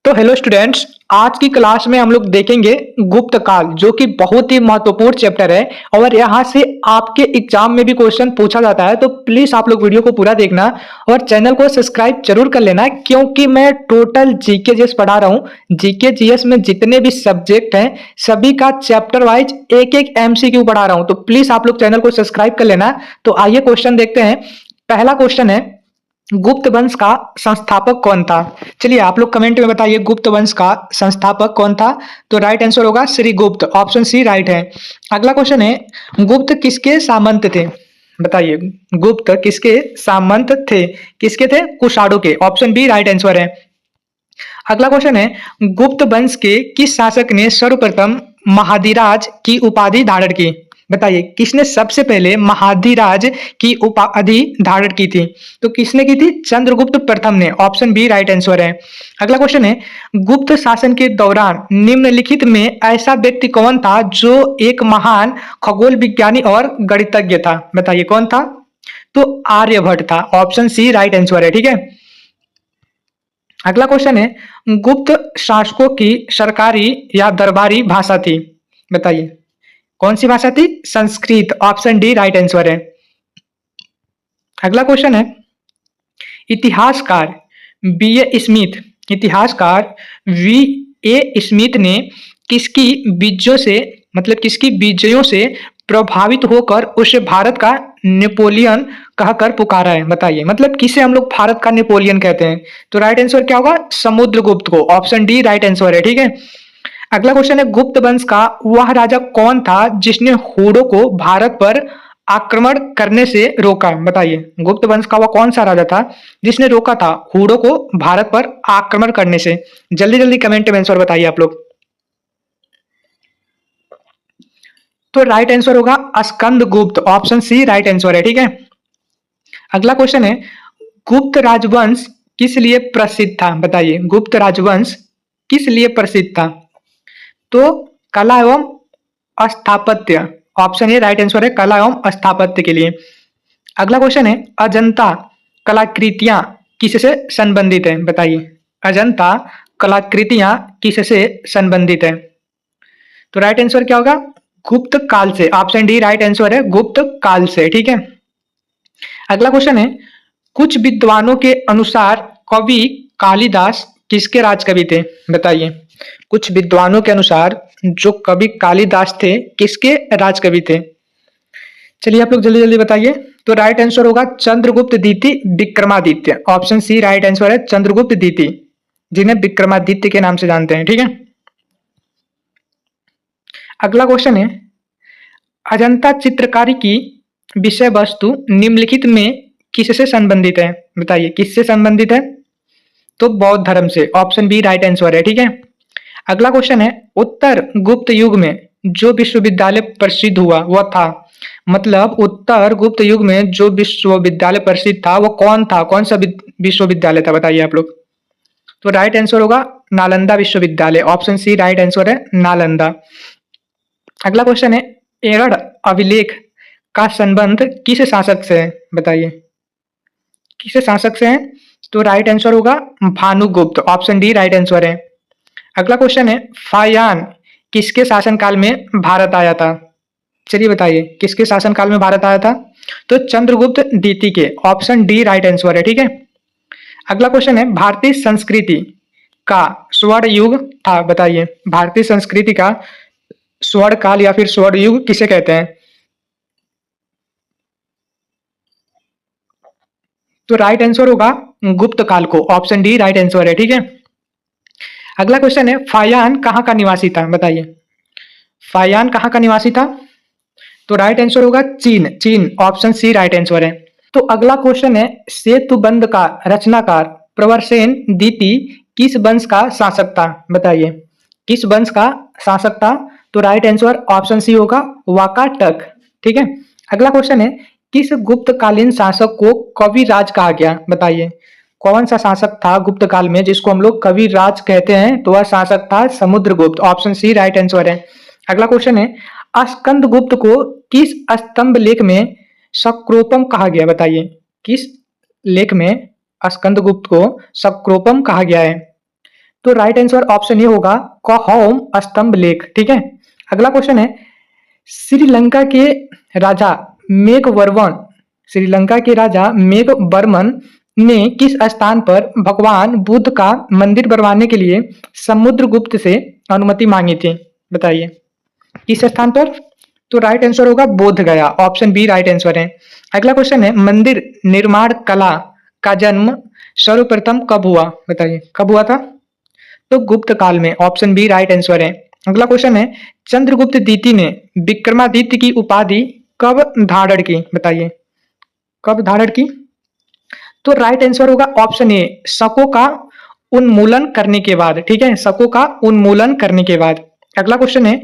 तो hello students, आज की क्लास में हम लोग देखेंगे गुप्त काल, जो कि बहुत ही महत्वपूर्ण चैप्टर है और यहाँ से आपके एग्जाम में भी क्वेश्चन पूछा जाता है। तो प्लीज आप लोग वीडियो को पूरा देखना और चैनल को सब्सक्राइब जरूर कर लेना, क्योंकि मैं टोटल जीके जीएस पढ़ा रहा हूँ। जीके जीएस में जितने भी सब्जेक्ट हैं सभी का चैप्टर वाइज एक एक एमसीक्यू पढ़ा रहा हूँ। तो प्लीज आप लोग चैनल को सब्सक्राइब कर लेना। तो आइए क्वेश्चन देखते हैं। पहला क्वेश्चन है, गुप्त वंश का संस्थापक कौन था? चलिए आप लोग कमेंट में बताइए, गुप्त वंश का संस्थापक कौन था? तो राइट आंसर होगा श्रीगुप्त, ऑप्शन सी राइट है। अगला क्वेश्चन है, गुप्त किसके सामंत थे? बताइए, गुप्त किसके सामंत थे? किसके थे? कुषाणों के, ऑप्शन बी राइट आंसर है। अगला क्वेश्चन है, गुप्त वंश के किस शासक ने सर्वप्रथम महाधिराज की उपाधि धारण की? बताइए, किसने सबसे पहले महाधिराज की उपाधि धारण की थी? तो किसने की थी? चंद्रगुप्त प्रथम ने, ऑप्शन बी राइट आंसर है। अगला क्वेश्चन है, गुप्त शासन के दौरान निम्नलिखित में ऐसा व्यक्ति कौन था जो एक महान खगोल विज्ञानी और गणितज्ञ था? बताइए कौन था? तो आर्यभट्ट था, ऑप्शन सी राइट आंसर है। ठीक है। अगला क्वेश्चन है, गुप्त शासकों की सरकारी या दरबारी भाषा थी? बताइए कौन सी भाषा थी? Sanskrit, option D right answer है। अगला क्वेश्चन है, इतिहासकार बी ए स्मिथ, इतिहासकार वी ए स्मिथ ने किसकी बीजों से, मतलब किसकी बीजयों से प्रभावित होकर उसे भारत का नेपोलियन कहकर पुकारा है? बताइए, मतलब किसे हम लोग भारत का नेपोलियन कहते हैं? तो राइट आंसर क्या होगा? समुद्रगुप्त को, ऑप्शन डी राइट आंसर है। ठीक है। अगला क्वेश्चन है, गुप्त वंश का वह राजा कौन था जिसने हूणों को भारत पर आक्रमण करने से रोका? बताइए, गुप्त वंश का वह कौन सा राजा था जिसने रोका था हूणों को भारत पर आक्रमण करने से? जल्दी जल्दी कमेंट में आंसर बताइए आप लोग। तो राइट आंसर होगा Skandagupta, option C right answer है। ठीक है। अगला क्वेश्चन है, गुप्त राजवंश किस लिए प्रसिद्ध था? बताइए, गुप्त राजवंश किस लिए प्रसिद्ध था? तो कला एवं स्थापत्य, ऑप्शन ए राइट आंसर है, कला एवं स्थापत्य के लिए। अगला क्वेश्चन है, अजंता कलाकृतियां किससे संबंधित है? बताइए, अजंता कलाकृतियां किससे संबंधित है? तो राइट आंसर क्या होगा? गुप्त काल से, ऑप्शन डी राइट आंसर है, गुप्त काल से। ठीक है। अगला क्वेश्चन है, कुछ विद्वानों के अनुसार कवि कालिदास किसके राजकवि थे? बताइए, कुछ विद्वानों के अनुसार जो कवि कालिदास थे किसके राजकवि थे? चलिए आप लोग जल्दी जल्दी बताइए। तो राइट आंसर होगा चंद्रगुप्त द्वितीय Vikramaditya, option C right answer है, चंद्रगुप्त द्वितीय, जिन्हें विक्रमादित्य के नाम से जानते हैं। ठीक है। अगला क्वेश्चन है, अजंता चित्रकारी की विषय वस्तु निम्नलिखित में किससे संबंधित है? बताइए, किससे संबंधित है? तो बौद्ध धर्म से, ऑप्शन बी राइट आंसर है। ठीक है। अगला क्वेश्चन है, उत्तर गुप्त युग में जो विश्वविद्यालय प्रसिद्ध हुआ वह था, मतलब उत्तर गुप्त युग में जो विश्वविद्यालय प्रसिद्ध था वो कौन था? कौन सा विश्वविद्यालय था? बताइए आप लोग। तो राइट आंसर होगा नालंदा विश्वविद्यालय, ऑप्शन सी राइट आंसर है, नालंदा। अगला क्वेश्चन है, एरड़ अभिलेख का संबंध किस शासक से है? बताइए, किस शासक से है? तो राइट आंसर होगा Bhanugupta, option D right answer है। अगला क्वेश्चन है, फायान किसके शासनकाल में भारत आया था? चलिए बताइए, किसके शासनकाल में भारत आया था? तो चंद्रगुप्त द्वितीय के, ऑप्शन डी राइट आंसर है। ठीक है। अगला क्वेश्चन है, भारतीय संस्कृति का स्वर्ण युग था? बताइए, भारतीय संस्कृति का स्वर्ण काल या फिर स्वर्ण युग किसे कहते हैं? तो राइट आंसर होगा गुप्त काल को, ऑप्शन डी राइट आंसर है। ठीक है। अगला क्वेश्चन है, फायान कहाँ का निवासी था? बताइए, फायान कहाँ का निवासी था? तो राइट आंसर होगा चीन, चीन, ऑप्शन सी राइट आंसर है। तो अगला क्वेश्चन है, सेतुबंध का रचनाकार प्रवरसेन द्वितीय किस वंश का शासक था? बताइए, किस वंश का शासक था? तो राइट आंसर ऑप्शन सी होगा वाकाटक। ठीक है। अगला क्वेश्चन है, किस गुप्तकालीन शासक को कविराज कहा गया? बताइए, कौन सा शासक था गुप्त काल में जिसको हम लोग कविराज कहते हैं? तो वह शासक था Samudragupta, option C right answer है। अगला क्वेश्चन है, स्कंदगुप्त को किस स्तंभ लेख में सक्रोपम कहा गया? बताइए, किस लेख में स्कंदगुप्त को सक्रोपम कहा गया है? तो राइट आंसर ऑप्शन ए होगा कहोम स्तंभ लेख। ठीक है, अगला क्वेश्चन है श्रीलंका के राजा मेघवर्मन श्रीलंका के राजा मेघवर्मन ने किस स्थान पर भगवान बुद्ध का मंदिर बनवाने के लिए समुद्रगुप्त से अनुमति मांगी थी? बताइए किस स्थान पर? तो राइट आंसर होगा बोध गया, ऑप्शन बी राइट आंसर है। अगला क्वेश्चन है मंदिर निर्माण कला का जन्म सर्वप्रथम कब हुआ? बताइए कब हुआ था? तो गुप्त काल में, ऑप्शन बी राइट आंसर है। अगला क्वेश्चन है चंद्रगुप्त द्वितीय ने विक्रमादित्य की उपाधि कब धारण की? बताइए कब धारण की? तो राइट आंसर होगा ऑप्शन ए शकों का उन्मूलन करने के बाद। ठीक है, शकों का उन्मूलन करने के बाद। अगला क्वेश्चन है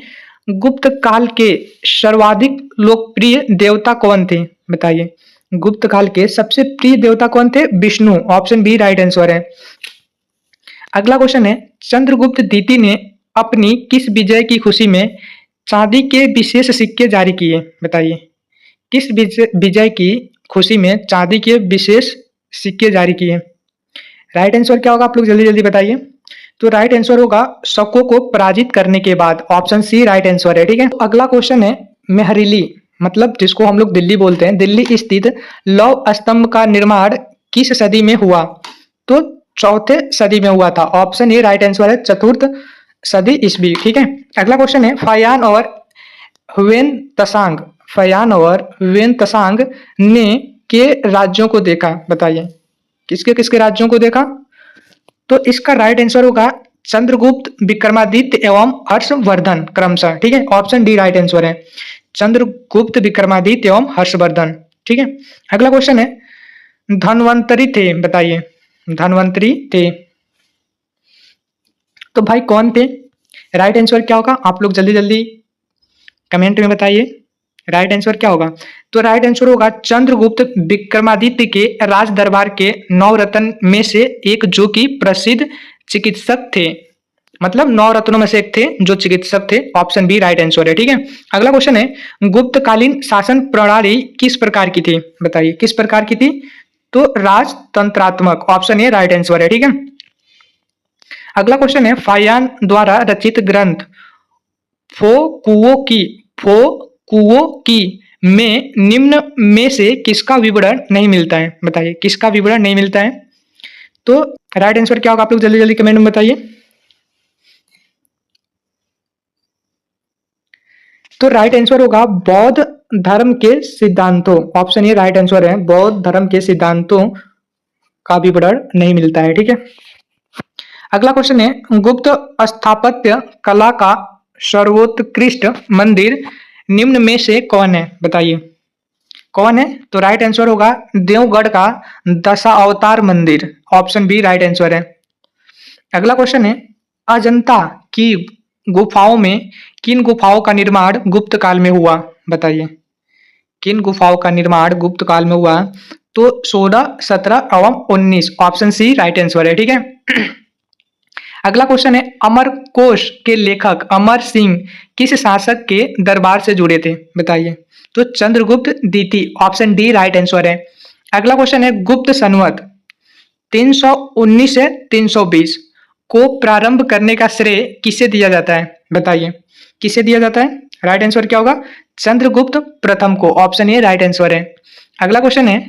गुप्त काल के सर्वाधिक लोकप्रिय देवता कौन थे? बताइए गुप्त काल के सबसे प्रिय देवता कौन थे? Vishnu, option B right answer है। अगला क्वेश्चन है चंद्रगुप्त द्वितीय ने अपनी किस विजय की खुशी में चांदी के विशेष सिक्के जारी किए? बताइए किस विजय की खुशी में चांदी के विशेष सिक्के जारी किए? राइट आंसर क्या होगा? आप लोग जल्दी जल्दी बताइए। तो राइट आंसर होगा शकों को पराजित करने के बाद, ऑप्शन सी राइट आंसर है। ठीक है, अगला क्वेश्चन है मेहरीली मतलब जिसको हम लोग दिल्ली बोलते हैं, दिल्ली स्थित लौह स्तंभ का निर्माण किस सदी में हुआ? तो चौथे सदी में हुआ था, ऑप्शन ए राइट आंसर है, चतुर्थ सदी ईस्वी। ठीक है, अगला क्वेश्चन है फयान और वेन तसांग ने के राज्यों को देखा? बताइए किसके किसके राज्यों को देखा? तो इसका राइट आंसर होगा चंद्रगुप्त, विक्रमादित्य एवं हर्षवर्धन क्रमशः। ठीक है, ऑप्शन डी राइट आंसर है, चंद्रगुप्त, विक्रमादित्य एवं हर्षवर्धन। ठीक है, अगला क्वेश्चन है धन्वंतरी थे? बताइए धन्वंतरी थे तो भाई कौन थे? राइट आंसर क्या होगा? आप लोग जल्दी जल्दी कमेंट में बताइए राइट आंसर क्या होगा? तो राइट आंसर होगा चंद्रगुप्त विक्रमादित्य के राज दरबार के 9 रत्न में से एक, जो कि प्रसिद्ध चिकित्सक थे, मतलब 9 रत्नों में से एक थे जो चिकित्सक थे, ऑप्शन बी राइट आंसर है। ठीक है, अगला क्वेश्चन है गुप्तकालीन शासन प्रणाली किस प्रकार की थी? बताइए किस प्रकार की थी? तो राजतंत्रात्मक, ऑप्शन ए राइट आंसर है। ठीक है, अगला क्वेश्चन है फायान द्वारा रचित ग्रंथ फो की में निम्न में से किसका विवरण नहीं मिलता है? बताइए किसका विवरण नहीं मिलता है? तो राइट आंसर क्या होगा? आप लोग जल्दी जल्दी कमेंट में बताइए। तो राइट आंसर होगा बौद्ध धर्म के सिद्धांतों, ऑप्शन ए राइट आंसर है, बौद्ध धर्म के सिद्धांतों का विवरण नहीं मिलता है। ठीक है, अगला क्वेश्चन है गुप्त स्थापत्य कला का सर्वोत्कृष्ट मंदिर निम्न में से कौन है? बताइए कौन है? तो राइट आंसर होगा देवगढ़ का दशावतार मंदिर, ऑप्शन बी राइट आंसर है। अगला क्वेश्चन है अजंता की गुफाओं में किन गुफाओं का निर्माण गुप्त काल में हुआ? बताइए किन गुफाओं का निर्माण गुप्त काल में हुआ? तो 16, 17 एवं 19, ऑप्शन सी राइट आंसर है। ठीक है, अगला क्वेश्चन है अमरकोश के लेखक अमर सिंह किस शासक के दरबार से जुड़े थे? बताइए तो चंद्रगुप्त द्वितीय, ऑप्शन डी राइट आंसर है। अगला क्वेश्चन है गुप्त संवत 319 से 320 को प्रारंभ करने का श्रेय किसे दिया जाता है? बताइए किसे दिया जाता है? राइट आंसर क्या होगा? चंद्रगुप्त प्रथम को, ऑप्शन ए राइट आंसर है। अगला क्वेश्चन है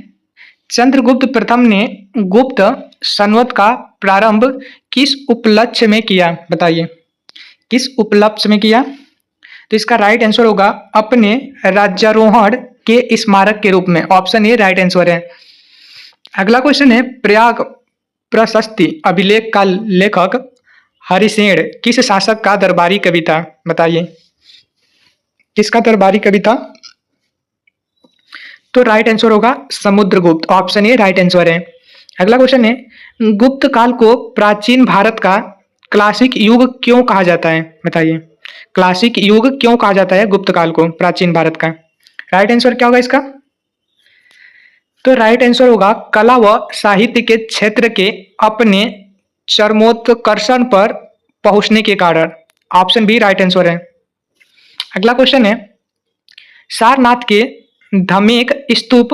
चंद्रगुप्त प्रथम ने गुप्त संवत का प्रारंभ किस उपलक्ष्य में किया? बताइए किस उपलक्ष्य में किया? तो इसका राइट आंसर होगा अपने राज्यारोहण के स्मारक के रूप में, ऑप्शन ए राइट आंसर है। अगला क्वेश्चन है प्रयाग प्रशस्ति अभिलेख का लेखक हरिसेन किस शासक का दरबारी कवि था? बताइए किसका दरबारी कवि था? तो राइट आंसर होगा Samudragupta, option A right answer है। अगला क्वेश्चन है गुप्त काल को प्राचीन भारत का क्लासिक युग क्यों कहा जाता है? बताइए क्लासिक युग क्यों कहा जाता है गुप्त काल को प्राचीन भारत का? राइट आंसर क्या होगा इसका? तो राइट आंसर होगा कला व साहित्य के क्षेत्र के अपने चरमोत्कर्षण पर पहुंचने के कारण, ऑप्शन बी राइट आंसर है। अगला क्वेश्चन है सारनाथ के धमेक स्तूप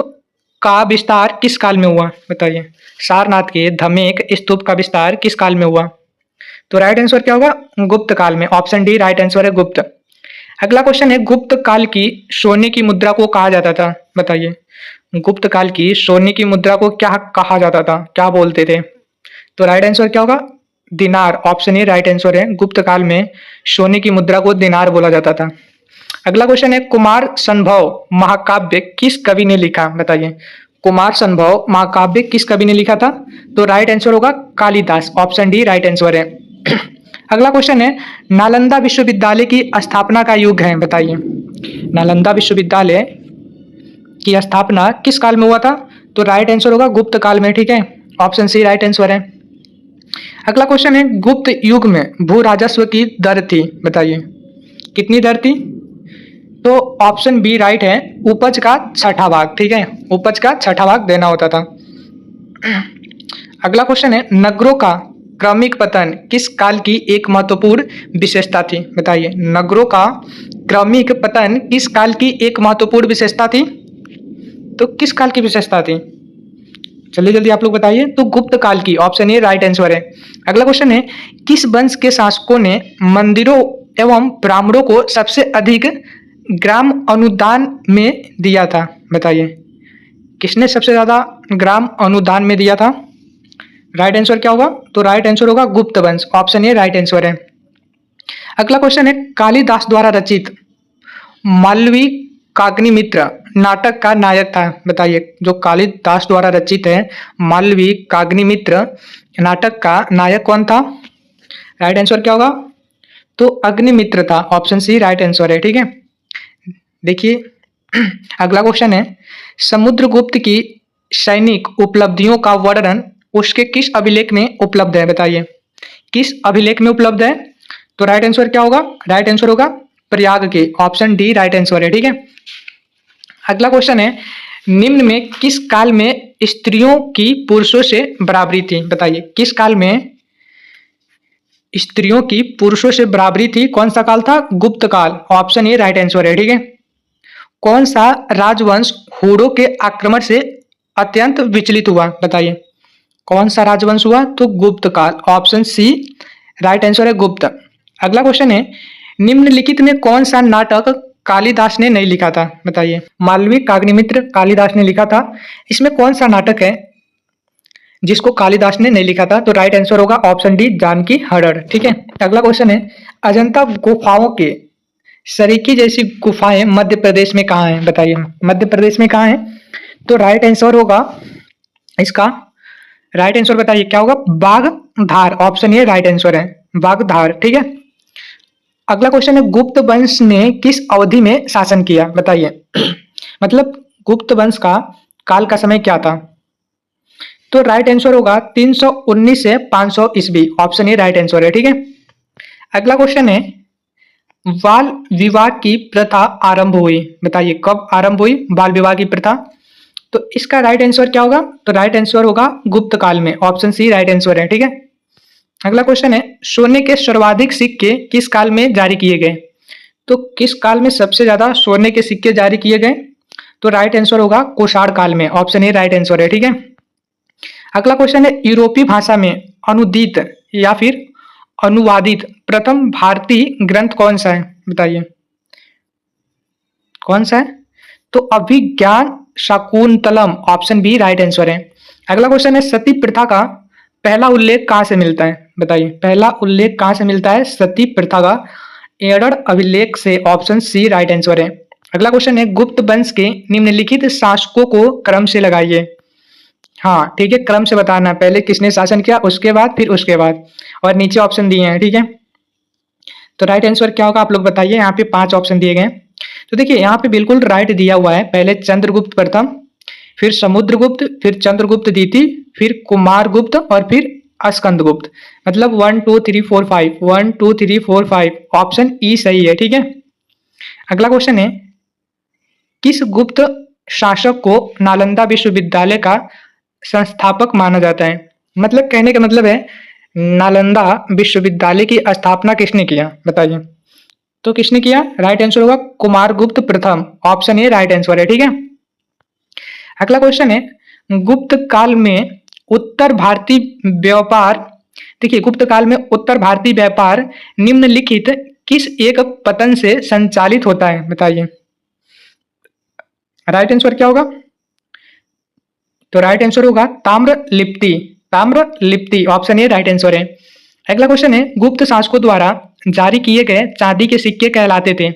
का विस्तार किस काल में हुआ? बताइए सारनाथ के धमेक स्तूप का विस्तार किस काल में हुआ? तो राइट आंसर क्या होगा? गुप्त काल में। ऑप्शन डी राइट आंसर है, गुप्त। अगला क्वेश्चन है, गुप्त काल की सोने की मुद्रा को कहा जाता था? बताइए, गुप्त काल की सोने की मुद्रा को क्या कहा जाता था, क्या बोलते थे? तो राइट आंसर क्या होगा? दिनार। ऑप्शन ए राइट आंसर है, गुप्त काल में सोने की मुद्रा को दिनार बोला जाता था। अगला क्वेश्चन है, कुमार संभव महाकाव्य किस कवि ने लिखा? बताइए, कुमार संभव महाकाव्य किस कवि ने लिखा था? तो राइट आंसर होगा Kalidas. Option D right answer है। अगला क्वेश्चन है, नालंदा विश्वविद्यालय की स्थापना का युग है? बताइए, नालंदा विश्वविद्यालय की स्थापना किस काल में हुआ था? तो राइट आंसर होगा गुप्त काल में। ठीक है, ऑप्शन सी राइट आंसर है। अगला क्वेश्चन है, गुप्त युग में भू राजस्व की दर थी? बताइए, कितनी दर थी? तो ऑप्शन बी राइट है, उपज का छठा भाग। ठीक है, उपज का छठा भाग देना होता था। अगला क्वेश्चन है, नगरों का क्रमिक पतन किस काल की एक महत्वपूर्ण विशेषता थी? बताइए, नगरों का क्रमिक पतन किस काल की एक महत्वपूर्ण विशेषता थी? तो किस काल की विशेषता थी? जल्दी जल्दी आप लोग बताइए। तो गुप्त काल की। ऑप्शन ए राइट आंसर है। अगला क्वेश्चन है, किस वंश के शासकों ने मंदिरों एवं ब्राह्मणों को सबसे अधिक ग्राम अनुदान में दिया था? बताइए, किसने सबसे ज्यादा ग्राम अनुदान में दिया था? राइट आंसर क्या होगा? तो राइट आंसर होगा गुप्त वंश। ऑप्शन ए राइट आंसर है। अगला क्वेश्चन है, कालिदास द्वारा रचित मालवी काग्निमित्र नाटक का नायक था? बताइए, जो कालिदास द्वारा रचित है मालवी काग्निमित्र नाटक का नायक कौन था? राइट आंसर क्या होगा? तो अग्निमित्र था। ऑप्शन सी राइट आंसर है। ठीक है, देखिए अगला क्वेश्चन है, समुद्रगुप्त की सैनिक उपलब्धियों का वर्णन उसके किस अभिलेख में उपलब्ध है? बताइए, किस अभिलेख में उपलब्ध है? तो राइट आंसर क्या होगा? राइट आंसर होगा प्रयाग के। ऑप्शन डी राइट आंसर है। ठीक है, अगला क्वेश्चन है, निम्न में किस काल में स्त्रियों की पुरुषों से बराबरी थी? बताइए, किस काल में स्त्रियों की पुरुषों से बराबरी थी? कौन सा काल था? गुप्त काल। ऑप्शन ए राइट आंसर है। ठीक है, कौन सा राजवंश हूणों के आक्रमण से अत्यंत विचलित हुआ? बताइए, कौन सा राजवंश हुआ? तो गुप्त काल। ऑप्शन सी राइट आंसर है, गुप्त। अगला क्वेश्चन है, निम्नलिखित में कौन सा नाटक कालिदास ने नहीं लिखा था? बताइए, मालवी काग्निमित्र कालिदास ने लिखा था, इसमें कौन सा नाटक है जिसको कालिदास ने नहीं लिखा था? तो राइट आंसर होगा ऑप्शन डी जानकी हरड़। ठीक है, अगला क्वेश्चन है, अजंता गुफाओं के सरीकी जैसी गुफाएं मध्य प्रदेश में कहाँ हैं? बताइए, मध्य प्रदेश में कहाँ है? तो राइट आंसर होगा इसका, राइट आंसर बताइए क्या होगा? बागधार। ऑप्शन ए राइट आंसर है, बागधार। ठीक है, अगला क्वेश्चन है, गुप्त वंश ने किस अवधि में शासन किया? बताइए मतलब गुप्त वंश का काल का समय क्या था? तो राइट आंसर होगा 319 से 500 ईस्वी। ऑप्शन ए राइट आंसर है। ठीक है, अगला क्वेश्चन है, बाल विवाह की प्रथा आरंभ हुई? बताइए, कब आरंभ हुई बाल विवाह की प्रथा? तो इसका राइट आंसर क्या होगा? तो राइट आंसर होगा गुप्त काल में। ऑप्शन सी राइट आंसर है। ठीक है, अगला क्वेश्चन है, सोने के सर्वाधिक सिक्के किस काल में जारी किए गए? तो किस काल में सबसे ज्यादा सोने के सिक्के जारी किए गए? तो राइट आंसर होगा कोषाढ़ काल में। ऑप्शन ए राइट आंसर है। ठीक है, अगला क्वेश्चन है, यूरोपीय भाषा में अनुदित या फिर अनुवादित प्रथम भारतीय ग्रंथ कौन सा है? बताइए, कौन सा है? तो Abhijnan Shakuntalam. Option B right answer है। अगला क्वेश्चन है, सती प्रथा का पहला उल्लेख कहां से मिलता है? बताइए, पहला उल्लेख कहां से मिलता है सती प्रथा का? एडर अभिलेख से। ऑप्शन सी राइट आंसर है। अगला क्वेश्चन है, गुप्त वंश के निम्नलिखित शासकों को क्रम से लगाइए। हाँ ठीक है, क्रम से बताना, पहले किसने शासन किया, उसके बाद फिर उसके बाद, और नीचे ऑप्शन दिए हैं। ठीक है, तो राइट आंसर क्या होगा आप लोग बताइए। यहाँ पे 5 ऑप्शन दिए गए, तो देखिए यहाँ पे बिल्कुल राइट दिया हुआ है। पहले चंद्रगुप्त प्रथम, फिर समुद्रगुप्त, फिर चंद्रगुप्त द्वितीय, फिर कुमारगुप्त और फिर स्कंदगुप्त। मतलब 1 2 3 4 5, 1 2 3 4 5, ऑप्शन ई सही है। ठीक है, अगला क्वेश्चन है, किस गुप्त शासक को नालंदा विश्वविद्यालय का संस्थापक माना जाता है? मतलब कहने का मतलब है, नालंदा विश्वविद्यालय की स्थापना किसने किया? बताइए, तो किसने किया? राइट आंसर होगा कुमारगुप्त प्रथम। ऑप्शन ए राइट आंसर है। ठीक है, अगला क्वेश्चन है, गुप्त काल में उत्तर भारतीय व्यापार देखिए गुप्त काल में उत्तर भारतीय व्यापार निम्नलिखित किस एक पतन से संचालित होता है, बताइए। राइट आंसर क्या होगा? तो राइट आंसर होगा Tamralipti. Tamralipti option A right answer है। अगला क्वेश्चन है, गुप्त शासकों द्वारा जारी किए गए चांदी के सिक्के कहलाते थे,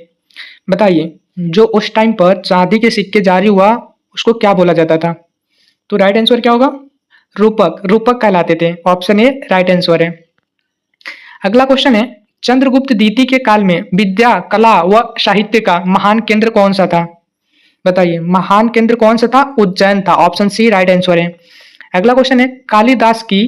बताइए। जो उस टाइम पर चांदी के सिक्के जारी हुआ उसको क्या बोला जाता था? तो राइट आंसर क्या होगा? रूपक। रूपक कहलाते थे। ऑप्शन ए राइट आंसर है। अगला क्वेश्चन है, चंद्रगुप्त द्वितीय के काल में विद्या, कला व साहित्य का महान केंद्र कौन सा था, बताइए। महान केंद्र कौन सा था? उज्जैन था। ऑप्शन सी राइट आंसर है। अगला क्वेश्चन है, कालिदास की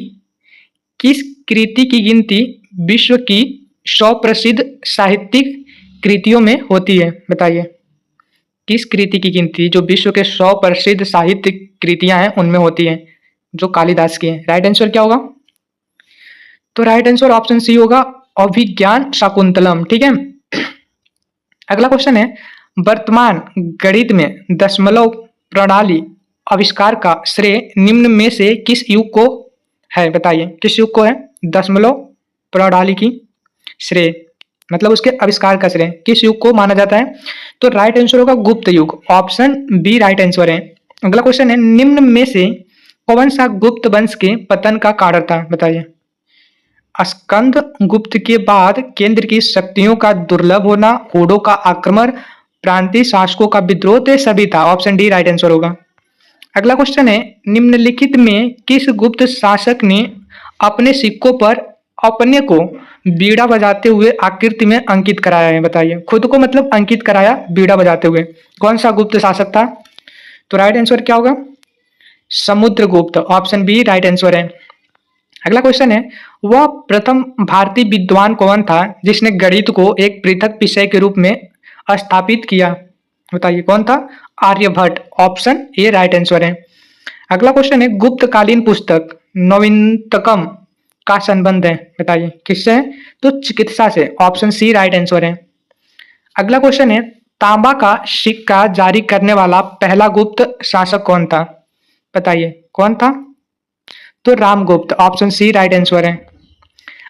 किस कृति की गिनती विश्व की 100 प्रसिद्ध साहित्यिक कृतियों में होती है, बताइए। किस कृति की गिनती जो विश्व के 100 प्रसिद्ध साहित्य कृतियां हैं उनमें होती है, जो कालिदास की है? राइट आंसर क्या होगा? तो राइट आंसर ऑप्शन सी होगा, अभिज्ञान शाकुंतलम। ठीक है। अगला क्वेश्चन है, वर्तमान गणित में दशमलव प्रणाली आविष्कार का श्रेय निम्न में से किस युग को है, बताइए। किस युग को है दशमलव प्रणाली की श्रेय, मतलब उसके आविष्कार का श्रेय किस युग को माना जाता है? तो राइट आंसर होगा गुप्त युग। ऑप्शन बी राइट आंसर है। अगला क्वेश्चन है, निम्न में से कौन सा गुप्त वंश के पतन का कारण था, बताइए। स्कंद गुप्त के बाद केंद्र की शक्तियों का दुर्लभ होना, हूणों का आक्रमण, प्रांतीय शासकों का विद्रोह, तो सभी था। ऑप्शन डी राइट आंसर होगा। अगला क्वेश्चन है, निम्नलिखित में किस गुप्त शासक ने अपने सिक्कों पर अपने को बीड़ा बजाते हुए आकृति में अंकित कराया है, बताइए। खुद को मतलब अंकित कराया बीड़ा बजाते हुए। कौन सा गुप्त शासक था? तो राइट आंसर क्या होगा? Samudragupta. Option B right answer है। अगला क्वेश्चन है, वह प्रथम भारतीय विद्वान कौन था जिसने गणित को एक पृथक विषय के रूप में स्थापित किया, बताइए। कौन था? Aryabhata. Option A right answer है। अगला क्वेश्चन है, गुप्तकालीन पुस्तक नवीनतकम का संबंध है, बताइए किससे है? तो चिकित्सा से। ऑप्शन सी राइट आंसर है। अगला क्वेश्चन है, तांबा का सिक्का जारी करने वाला पहला गुप्त शासक कौन था, बताइए। कौन था? तो Ramagupta. Option C right answer है।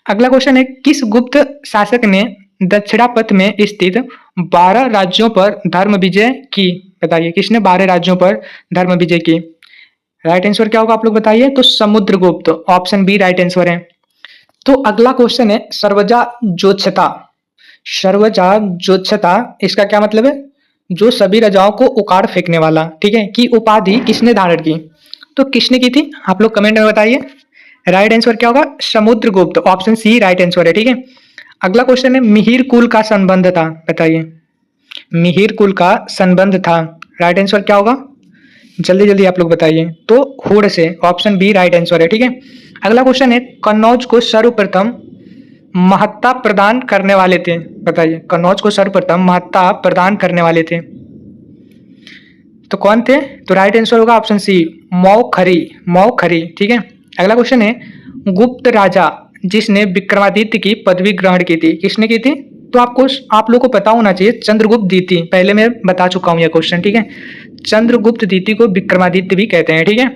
अगला क्वेश्चन है, किस गुप्त शासक ने दक्षिणापथ में स्थित 12 राज्यों पर धर्म विजय की, बताइए। किसने 12 राज्यों पर धर्म विजय की? राइट आंसर क्या होगा आप लोग बताइए। तो Samudragupta. Option B right answer है। तो अगला क्वेश्चन है, सर्वजा जोत्सता। सर्वजा जोत्सता इसका क्या मतलब है? जो सभी राजाओं को उखाड़ फेंकने वाला, ठीक है, की उपाधि किसने धारण की? तो किसने की थी आप लोग कमेंट में बताइए। राइट आंसर क्या होगा? Samudragupta. Option C right answer है। ठीक है। अगला क्वेश्चन है, मिहिर कुल का संबंध था, बताइए। मिहिर कुल का संबंध था। राइट आंसर क्या होगा? जल्दी जल्दी आप लोग बताइए। तो हुड़ से। ऑप्शन बी राइट आंसर है। ठीक है। अगला क्वेश्चन है, कन्नौज को सर्वप्रथम महत्ता प्रदान करने वाले थे, बताइए। कन्नौज को सर्वप्रथम महत्ता प्रदान करने वाले थे तो कौन थे? तो राइट आंसर होगा ऑप्शन सी, मौखरी। मौखरी। ठीक है। अगला क्वेश्चन है, गुप्त राजा जिसने विक्रमादित्य की पदवी ग्रहण की थी, किसने की थी? तो आपको आप लोग को पता होना चाहिए, चंद्रगुप्त द्वितीय। पहले मैं बता चुका हूं यह क्वेश्चन। ठीक है। चंद्रगुप्त द्वितीय को विक्रमादित्य भी कहते हैं। ठीक है।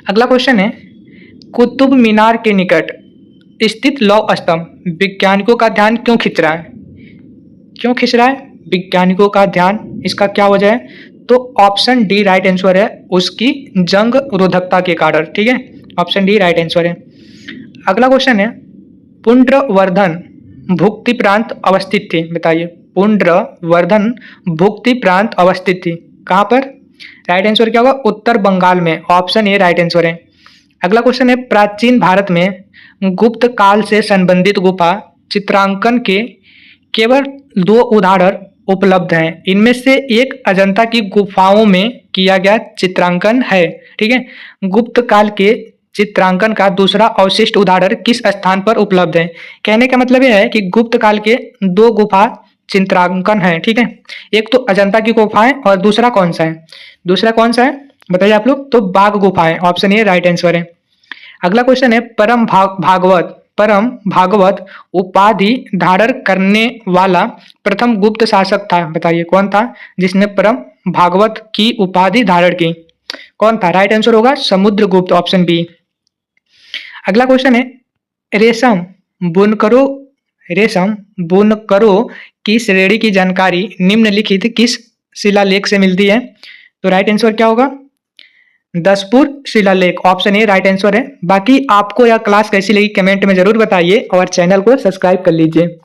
अगला क्वेश्चन है, कुतुब मीनार के निकट स्थित लौह स्तंभ वैज्ञानिकों का ध्यान क्यों खींच रहा है? क्यों खींच रहा है वैज्ञानिकों का ध्यान? इसका क्या वजह है? तो ऑप्शन डी राइट आंसर है, उसकी जंग रोधकता के कारण। ठीक है। ऑप्शन डी राइट आंसर है। अगला क्वेश्चन है, पुंड्रवर्धन भुक्ति प्रांत अवस्थित थी, बताइए। पुंड्रवर्धन भुक्ति प्रांत अवस्थित थी कहां पर? राइट आंसर क्या होगा? उत्तर बंगाल में। ऑप्शन ए राइट आंसर है। अगला क्वेश्चन है, प्राचीन भारत में गुप्त काल से संबंधित गुफा चित्रांकन के केवल 2 उदाहरण उपलब्ध हैं। इनमें से एक अजंता की गुफाओं में किया गया चित्रांकन है। ठीक है। गुप्त काल के चित्रांकन का दूसरा अवशिष्ट उदाहरण किस स्थान पर उपलब्ध है? कहने का मतलब यह है कि गुप्त काल के 2 गुफा चित्रांकन है। ठीक है। एक तो अजंता की गुफा है और दूसरा कौन सा है? दूसरा कौन सा है बताइए आप लोग। तो बाघ गुफा है। ऑप्शन ए राइट आंसर है। अगला क्वेश्चन है, परम भागवत उपाधि धारण करने वाला प्रथम गुप्त शासक था, बताइए। कौन था जिसने परम भागवत की उपाधि धारण की? कौन था? राइट आंसर होगा समुद्रगुप्त। Option B. अगला क्वेश्चन है, रेशम बुनकरों रेशम बुनकरों की श्रेणी की जानकारी निम्नलिखित किस शिलालेख से मिलती है? तो राइट आंसर क्या होगा? दसपुर शिलालेख, ऑप्शन ए राइट आंसर है। बाकी आपको यह क्लास कैसी लगी कमेंट में जरूर बताइए और चैनल को सब्सक्राइब कर लीजिए।